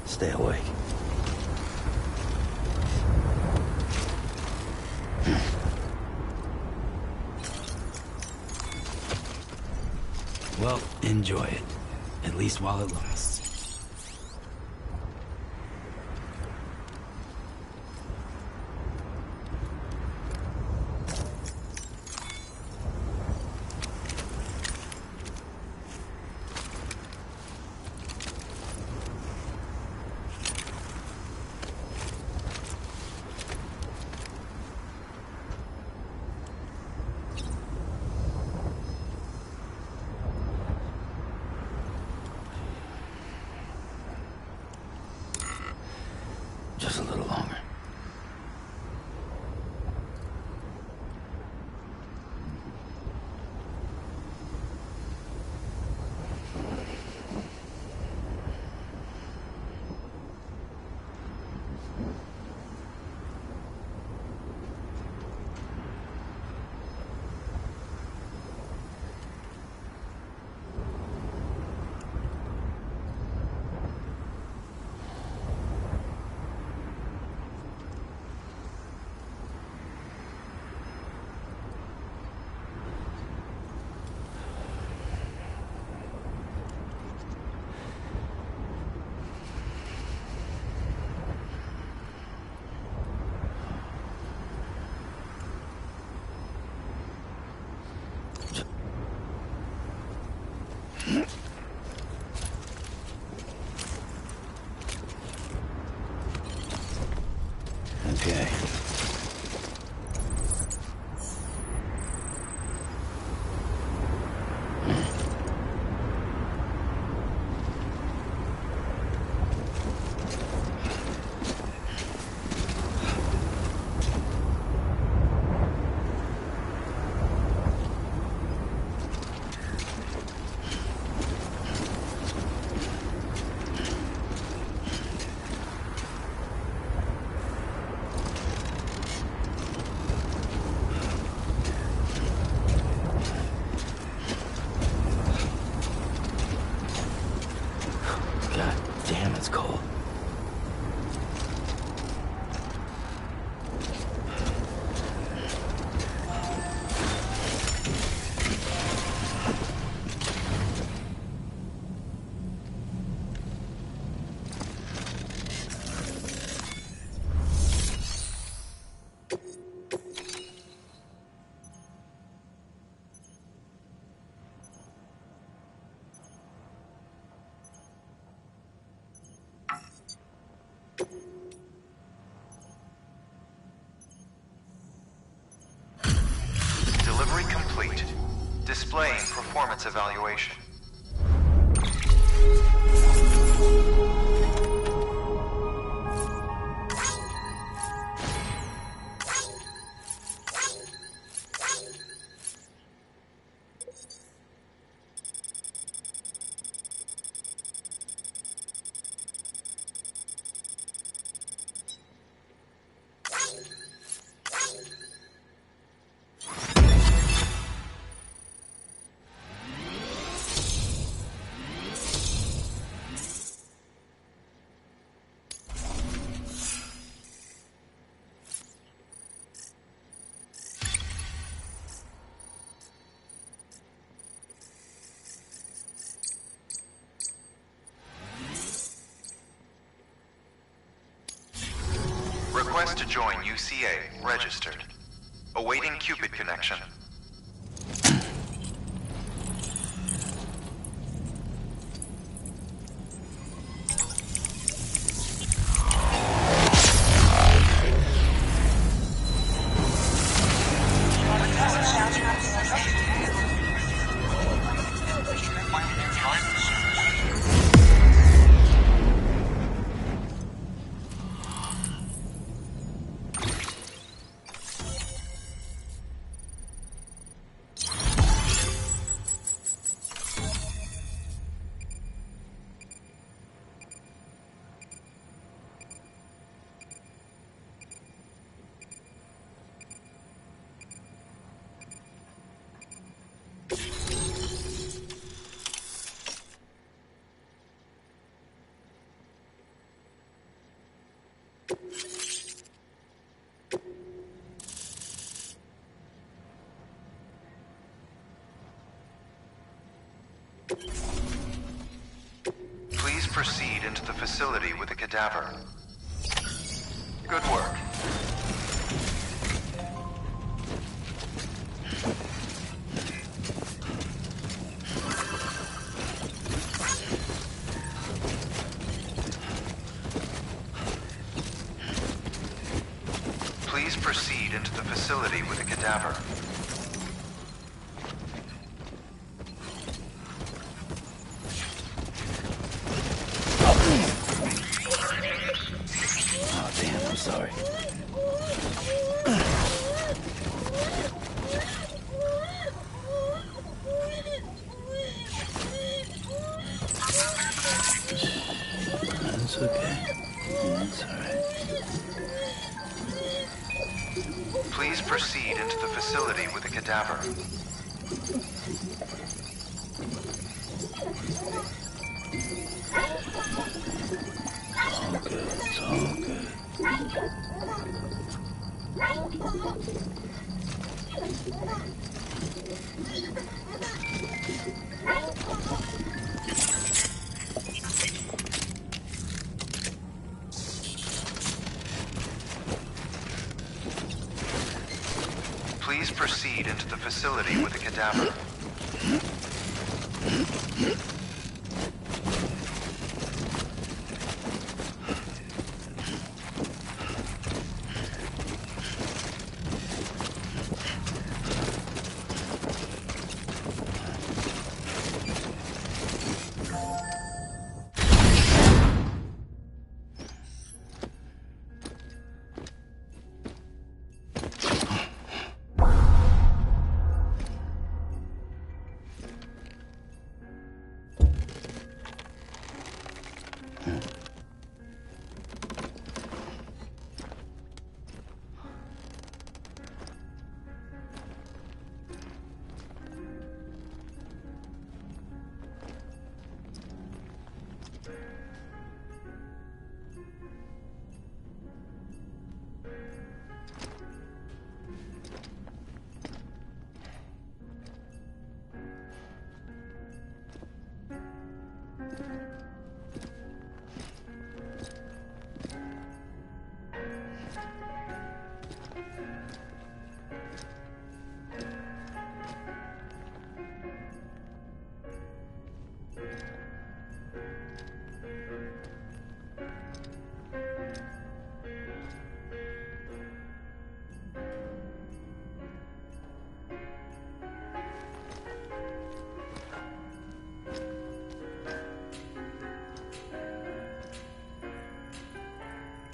Stay awake. Well, enjoy it. At least while it lasts. Just a little longer. Okay. God damn, it's cold. Delivery complete. Displaying performance evaluation. Request to join UCA registered. Awaiting Cupid connection. Please proceed into the facility with the cadaver. Good work. Please proceed into the facility with the cadaver. Oh, damn, I'm sorry. That's okay. That's all right. Please proceed into the facility with the cadaver. All good. It's all good. Please proceed into the facility with the cadaver.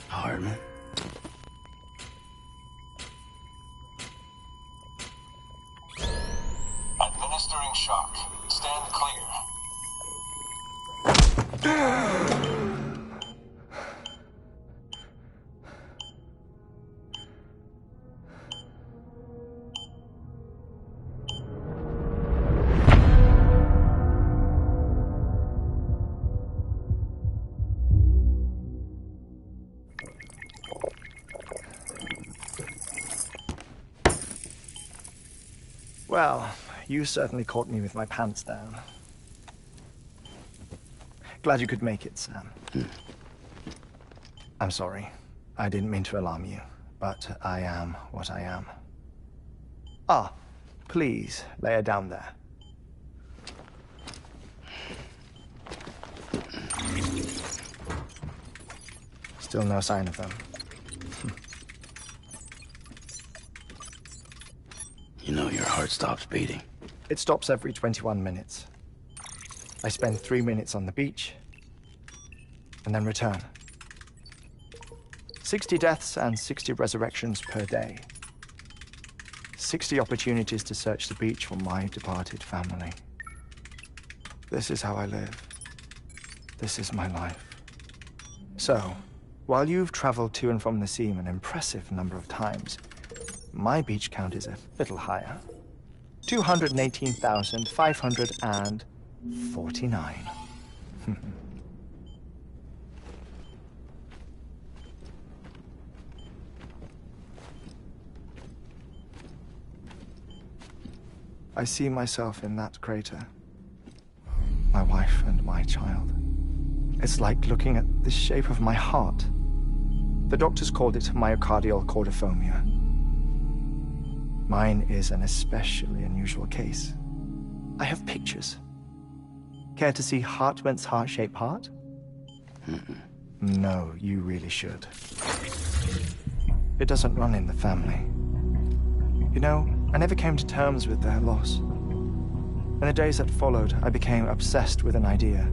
Hardman. Administering shock. Stand clear. Well, you certainly caught me with my pants down. Glad you could make it, Sam. I'm sorry. I didn't mean to alarm you, but I am what I am. Ah, please lay her down there. Still no sign of them. You know your heart stops beating. It stops every 21 minutes. I spend 3 minutes on the beach, and then return. 60 deaths and 60 resurrections per day. 60 opportunities to search the beach for my departed family. This is how I live. This is my life. So, while you've traveled to and from the sea an impressive number of times, my beach count is a little higher. 218,549. I see myself in that crater. My wife and my child. It's like looking at the shape of my heart. The doctors called it myocardial chordophobia. Mine is an especially unusual case. I have pictures. Care to see Hartman's heart-shaped heart? No, you really should. It doesn't run in the family. You know, I never came to terms with their loss. In the days that followed, I became obsessed with an idea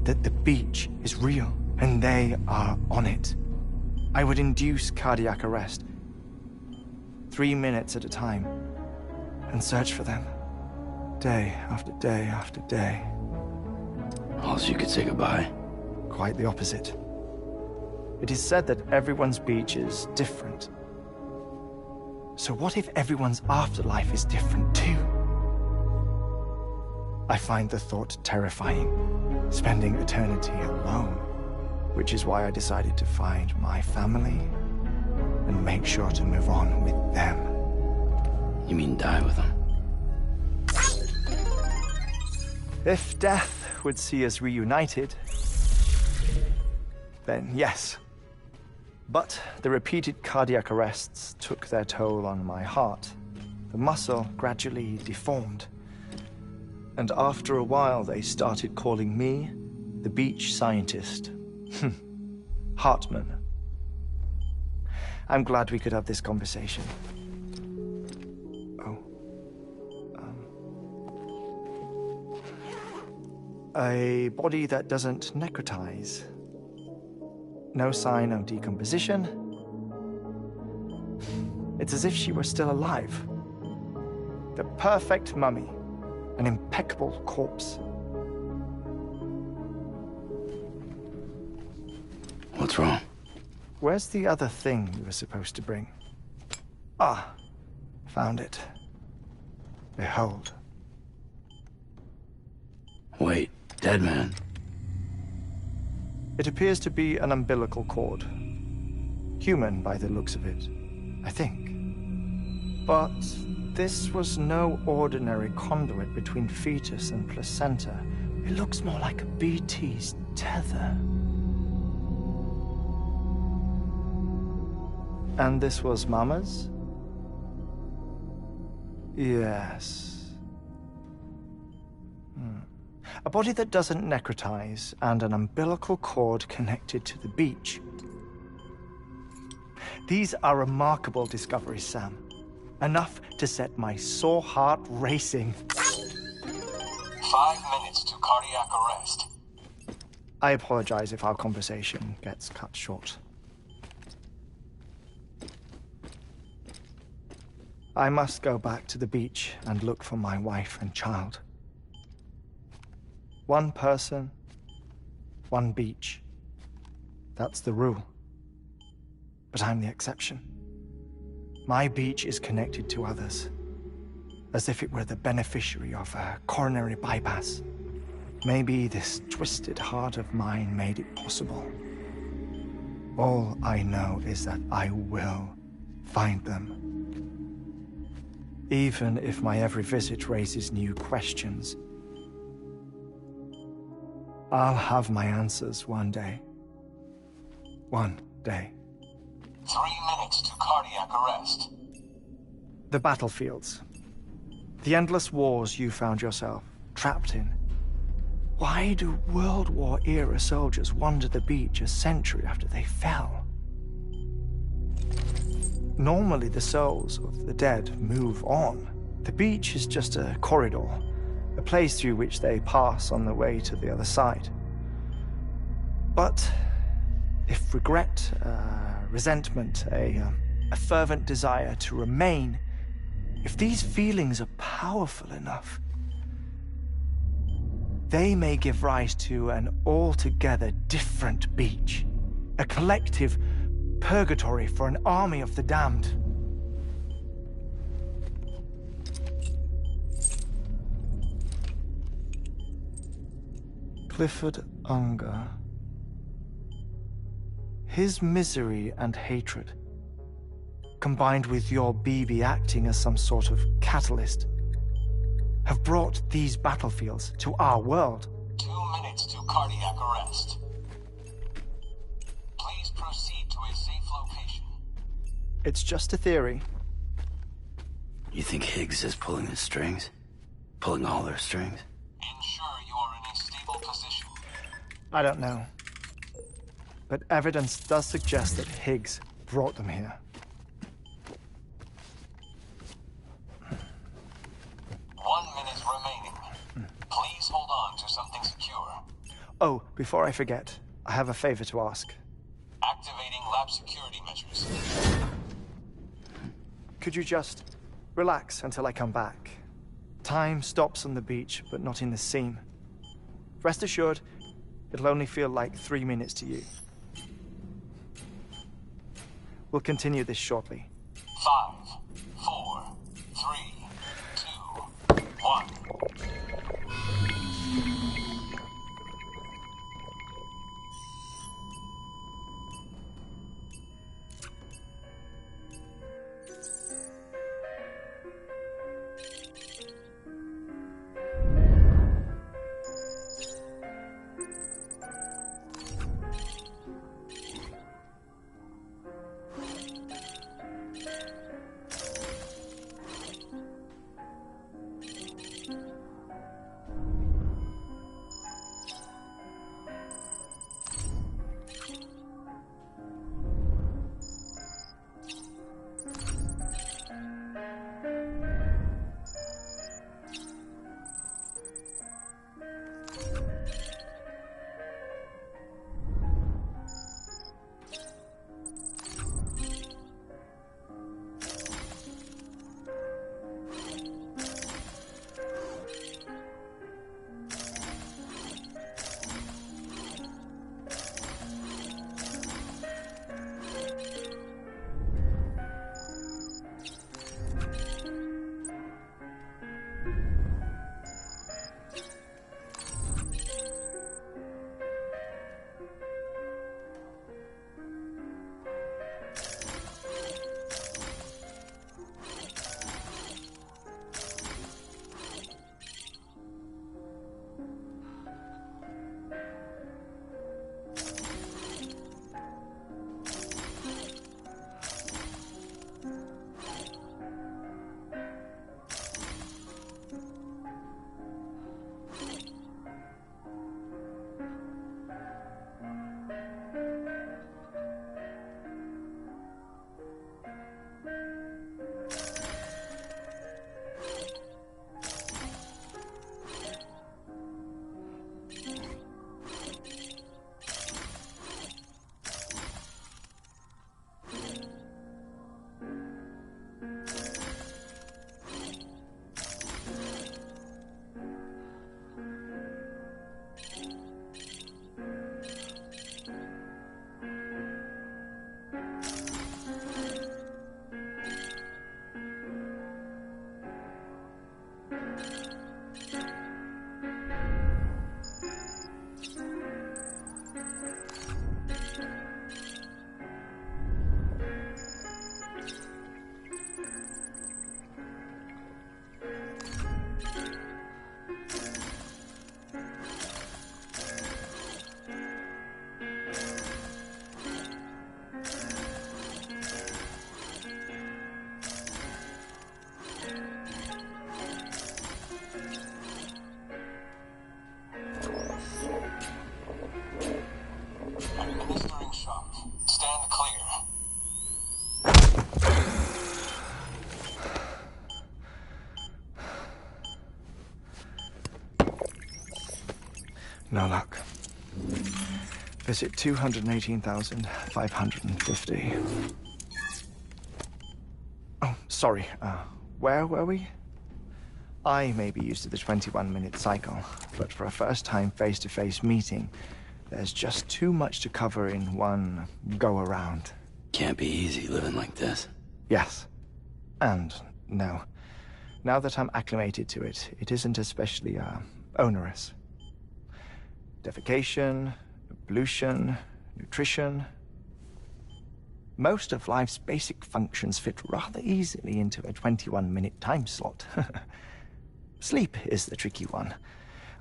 that the beach is real and they are on it. I would induce cardiac arrest, 3 minutes at a time, and search for them, day after day after day. Also, you could say goodbye. Quite the opposite. It is said that everyone's beach is different. So what if everyone's afterlife is different too? I find the thought terrifying, spending eternity alone, which is why I decided to find my family and make sure to move on with them. You mean die with them? If death would see us reunited, then yes. But the repeated cardiac arrests took their toll on my heart. The muscle gradually deformed. And after a while, they started calling me the beach scientist. Hartman. I'm glad we could have this conversation. Oh. A body that doesn't necrotize. No sign of decomposition. It's as if she were still alive. The perfect mummy. An impeccable corpse. What's wrong? Where's the other thing you were supposed to bring? Ah, found it. Behold. Wait, dead man. It appears to be an umbilical cord. Human by the looks of it, I think. But this was no ordinary conduit between fetus and placenta. It looks more like a BT's tether. And this was Mama's? Yes. A body that doesn't necrotize and an umbilical cord connected to the beach. These are remarkable discoveries, Sam. Enough to set my sore heart racing. 5 minutes to cardiac arrest. I apologize if our conversation gets cut short. I must go back to the beach and look for my wife and child. One person, one beach. That's the rule. But I'm the exception. My beach is connected to others, as if it were the beneficiary of a coronary bypass. Maybe this twisted heart of mine made it possible. All I know is that I will find them. Even if my every visit raises new questions, I'll have my answers one day. One day. 3 minutes to cardiac arrest. The battlefields. The endless wars you found yourself trapped in. Why do World War era soldiers wander the beach a century after they fell? Normally the souls of the dead move on. The beach is just a corridor, a place through which they pass on the way to the other side. But if regret, resentment, a fervent desire to remain, if these feelings are powerful enough, they may give rise to an altogether different beach, a collective purgatory for an army of the damned. Clifford Unger. His misery and hatred, combined with your BB acting as some sort of catalyst, have brought these battlefields to our world. 2 minutes to cardiac arrest. Please proceed to a safe location. It's just a theory. You think Higgs is pulling the strings? Pulling all their strings? Ensure you are in a stable position. I don't know. But evidence does suggest that Higgs brought them here. 1 minute remaining. Please hold on to something secure. Oh, before I forget, I have a favor to ask. Activating lab security measures. Could you just relax until I come back? Time stops on the beach, but not in the scene. Rest assured, it'll only feel like 3 minutes to you. We'll continue this shortly. 5, 4, 3, 2, 1. No luck. Visit 218,550. Oh, sorry. Where were we? I may be used to the 21-minute cycle, but for a first-time face-to-face meeting, there's just too much to cover in one go-around. Can't be easy living like this. Yes. And no. Now that I'm acclimated to it, it isn't especially, onerous. Defecation, ablution, nutrition. Most of life's basic functions fit rather easily into a 21-minute time slot. Sleep is the tricky one.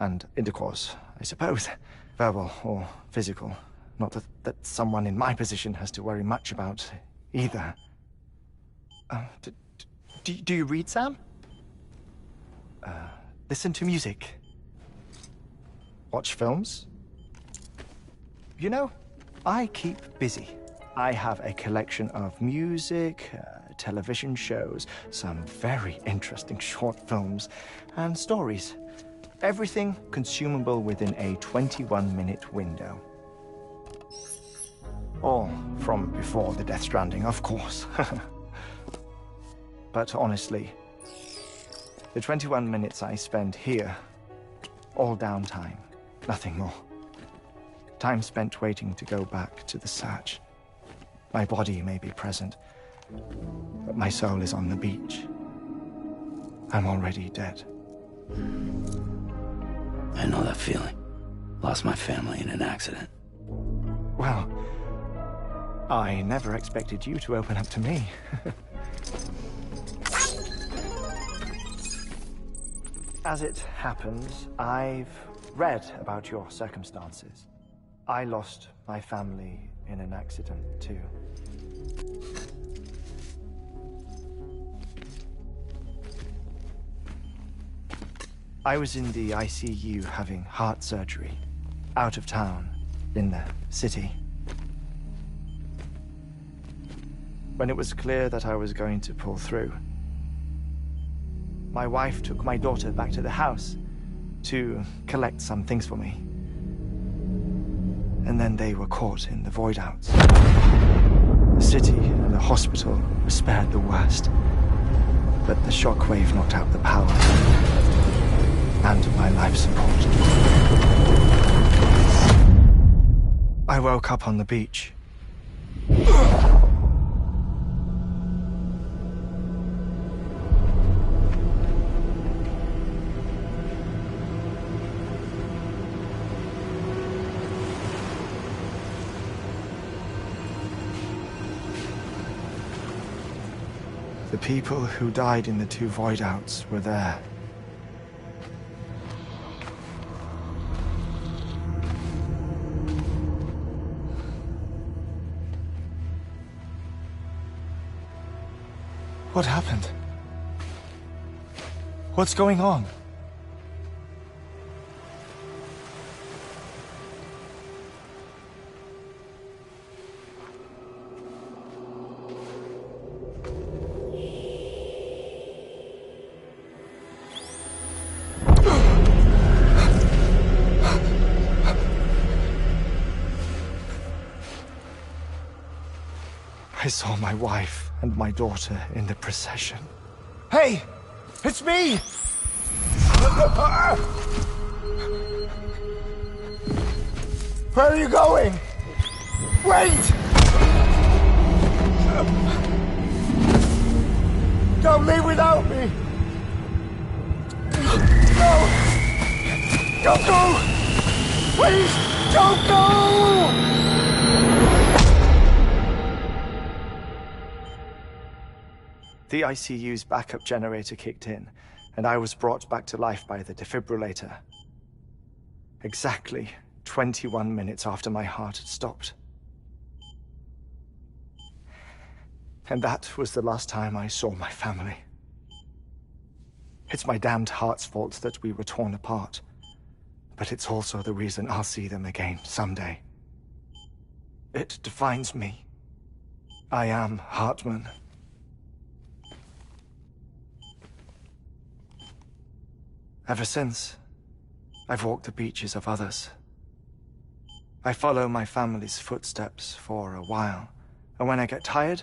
And intercourse, I suppose. Verbal or physical. Not that someone in my position has to worry much about either. Do you read, Sam? Listen to music. Watch films? You know, I keep busy. I have a collection of music, television shows, some very interesting short films, and stories. Everything consumable within a 21-minute window. All from before the Death Stranding, of course. But honestly, the 21 minutes I spend here, all downtime, nothing more. Time spent waiting to go back to the search. My body may be present, but my soul is on the beach. I'm already dead. I know that feeling. Lost my family in an accident. Well, I never expected you to open up to me. As it happens, I've read about your circumstances. I lost my family in an accident, too. I was in the ICU having heart surgery, out of town, in the city. When it was clear that I was going to pull through, my wife took my daughter back to the house to collect some things for me. And then they were caught in the void outs. The city and the hospital were spared the worst, but the shockwave knocked out the power and my life support. I woke up on the beach. The people who died in the two void outs were there. What happened? What's going on? I saw my wife and my daughter in the procession. Hey! It's me! Where are you going? Wait! Don't leave without me! No! Don't go! Please, don't go! The ICU's backup generator kicked in, and I was brought back to life by the defibrillator. Exactly 21 minutes after my heart had stopped. And that was the last time I saw my family. It's my damned heart's fault that we were torn apart, but it's also the reason I'll see them again someday. It defines me. I am Hartman. Ever since, I've walked the beaches of others I follow my family's footsteps for a while, and when I get tired,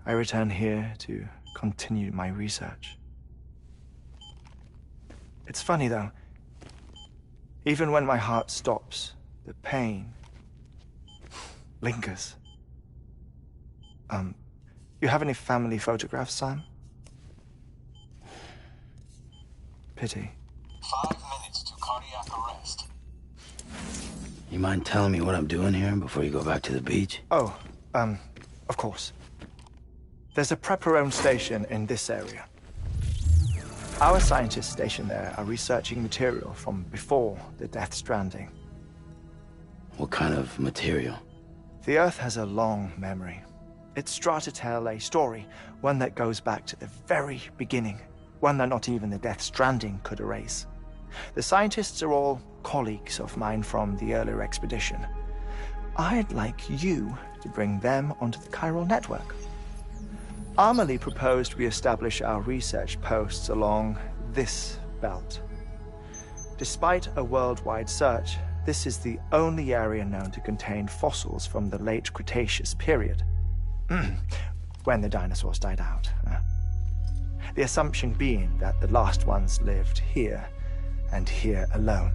I return here to continue my research. It's funny, though. Even when my heart stops, the pain lingers. You have any family photographs, Sam? Pity. 5 minutes to cardiac arrest. You mind telling me what I'm doing here before you go back to the beach? Oh, of course. There's a prep-your-own station in this area. Our scientists stationed there are researching material from before the Death Stranding. What kind of material? The Earth has a long memory. It's trying to tell a story, one that goes back to the very beginning, one that not even the Death Stranding could erase. The scientists are all colleagues of mine from the earlier expedition. I'd like you to bring them onto the chiral network. Amelie proposed we establish our research posts along this belt. Despite a worldwide search, this is the only area known to contain fossils from the late Cretaceous period, when the dinosaurs died out. The assumption being that the last ones lived here, and here alone.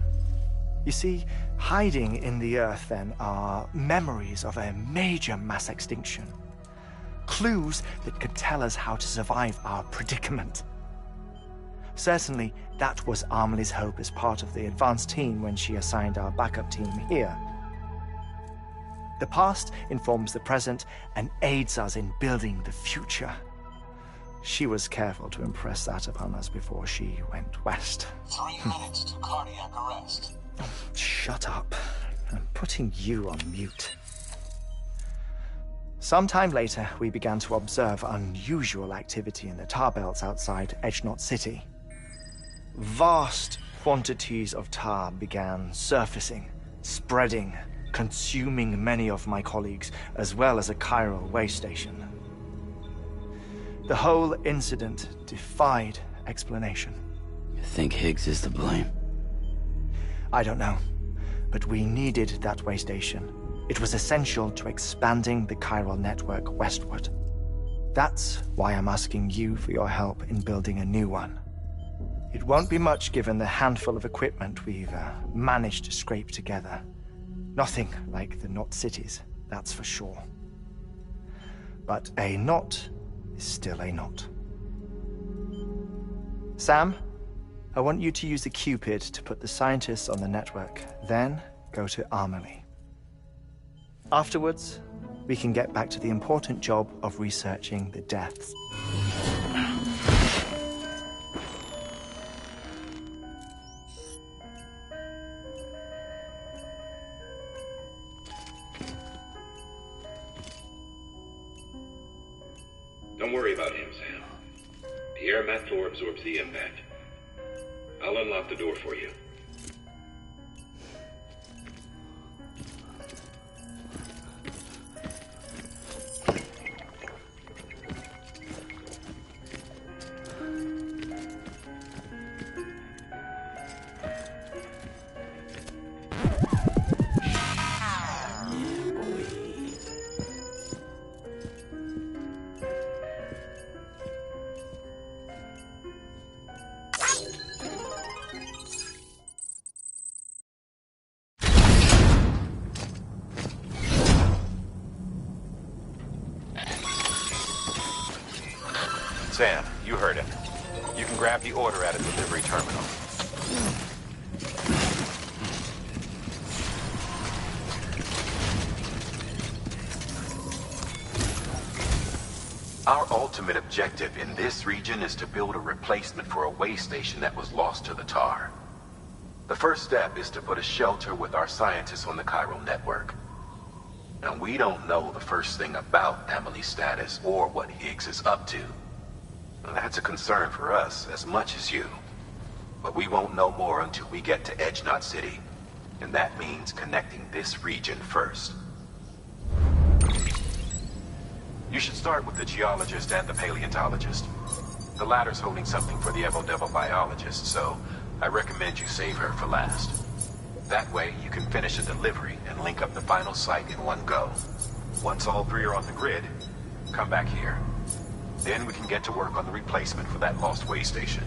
You see, hiding in the Earth, then, are memories of a major mass extinction. Clues that could tell us how to survive our predicament. Certainly, that was Amelie's hope as part of the advanced team when she assigned our backup team here. The past informs the present and aids us in building the future. She was careful to impress that upon us before she went west. 3 minutes to cardiac arrest. Shut up. I'm putting you on mute. Sometime later, we began to observe unusual activity in the tar belts outside Edgenot City. Vast quantities of tar began surfacing, spreading, consuming many of my colleagues, as well as a chiral way station. The whole incident defied explanation. You think Higgs is to blame? I don't know, but we needed that way station. It was essential to expanding the chiral network westward. That's why I'm asking you for your help in building a new one. It won't be much given the handful of equipment we've managed to scrape together. Nothing like the knot cities, that's for sure. But a knot is still a knot. Sam, I want you to use the Cupid to put the scientists on the network, then go to Amelie. Afterwards, we can get back to the important job of researching the deaths. Don't worry about him, Sam. The air mat floor absorbs the impact. I'll unlock the door for you. Sam, you heard him. You can grab the order at a delivery terminal. Our ultimate objective in this region is to build a replacement for a way station that was lost to the tar. The first step is to put a shelter with our scientists on the chiral network. Now, we don't know the first thing about Amelie's status or what Higgs is up to. That's a concern for us as much as you. But we won't know more until we get to Edgenot City. And that means connecting this region first. You should start with the geologist and the paleontologist. The latter's holding something for the Evo Devil biologist, so I recommend you save her for last. That way, you can finish a delivery and link up the final site in one go. Once all three are on the grid, come back here. Then we can get to work on the replacement for that lost way station.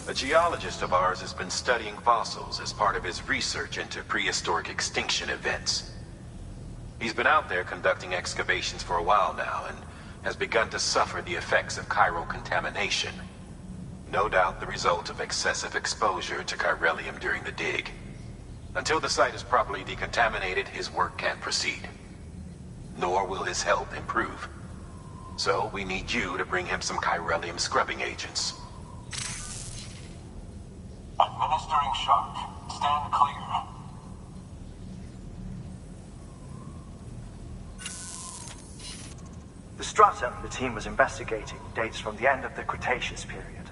A geologist of ours has been studying fossils as part of his research into prehistoric extinction events. He's been out there conducting excavations for a while now and has begun to suffer the effects of chiral contamination. No doubt the result of excessive exposure to chiralium during the dig. Until the site is properly decontaminated, his work can't proceed. Nor will his health improve. So we need you to bring him some chiralium scrubbing agents. Administering shock. Stand clear. The stratum the team was investigating dates from the end of the Cretaceous period,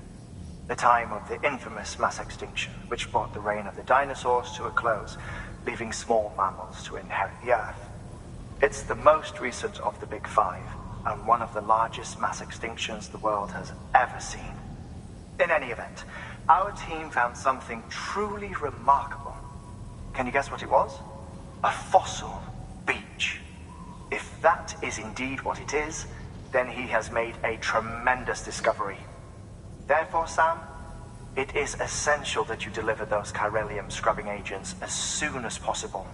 the time of the infamous mass extinction, which brought the reign of the dinosaurs to a close, leaving small mammals to inherit the Earth. It's the most recent of the Big Five, and one of the largest mass extinctions the world has ever seen. In any event, our team found something truly remarkable. Can you guess what it was? A fossil beach. If that is indeed what it is, then he has made a tremendous discovery. Therefore, Sam, it is essential that you deliver those chiralium scrubbing agents as soon as possible.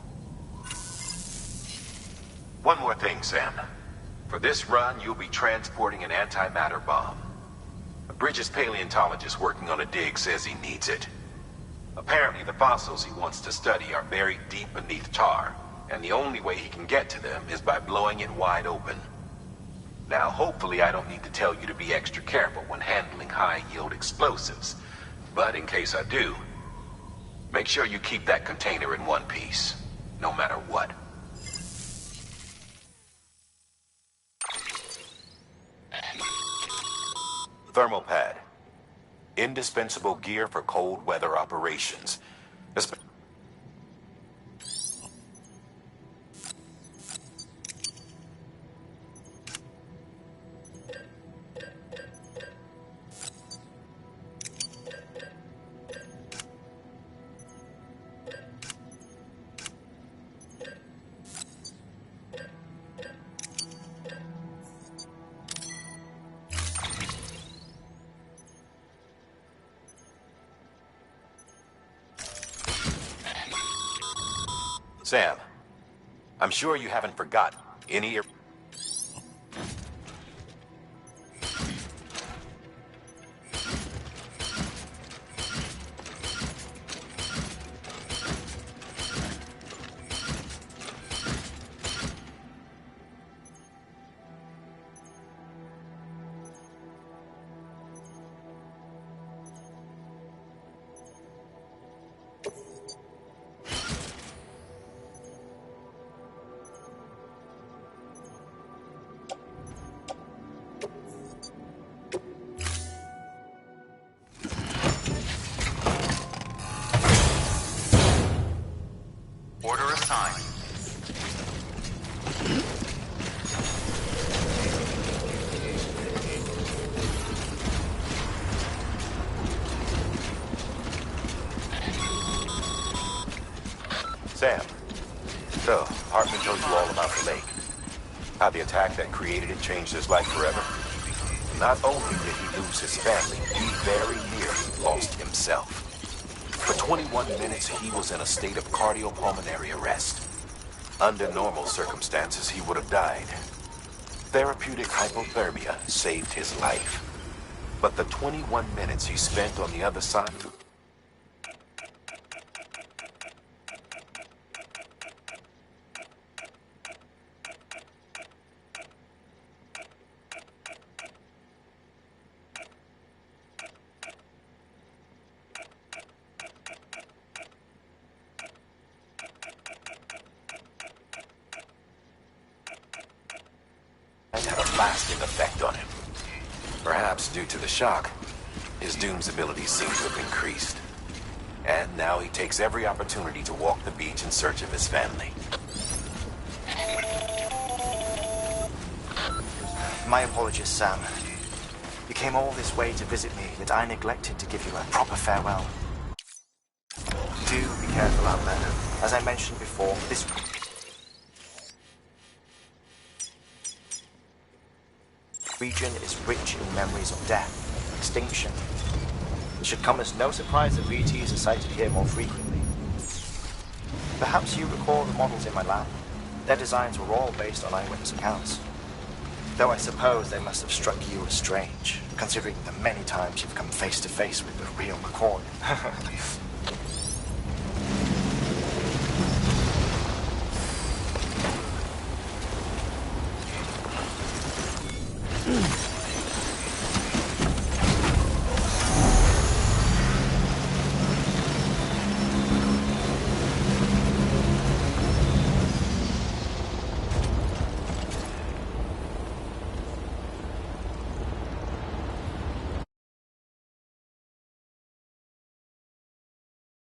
One more thing, Sam. For this run, you'll be transporting an antimatter bomb. A Bridges paleontologist working on a dig says he needs it. Apparently, the fossils he wants to study are buried deep beneath tar, and the only way he can get to them is by blowing it wide open. Now, hopefully I don't need to tell you to be extra careful when handling high-yield explosives, but in case I do, make sure you keep that container in one piece, no matter what. Thermal pad. Indispensable gear for cold weather operations. Sam, I'm sure you haven't forgotten any... Order assigned. Sam, so, Hartman told you all about the lake. How the attack that created it changed his life forever. Not only did he lose his family, he very nearly lost himself. For 21 minutes, he was in a state of cardiopulmonary arrest. Under normal circumstances, he would have died. Therapeutic hypothermia saved his life. But the 21 minutes he spent on the other side... had a lasting effect on him. Perhaps due to the shock, his Doom's abilities seem to have increased. And now he takes every opportunity to walk the beach in search of his family. My apologies, Sam. You came all this way to visit me, yet I neglected to give you a proper farewell. Do be careful out there. As I mentioned before, this region is rich in memories of death, extinction. It should come as no surprise that VTs are sighted here more frequently. Perhaps you recall the models in my lab? Their designs were all based on eyewitness accounts. Though I suppose they must have struck you as strange, considering the many times you've come face to face with the real McCoy.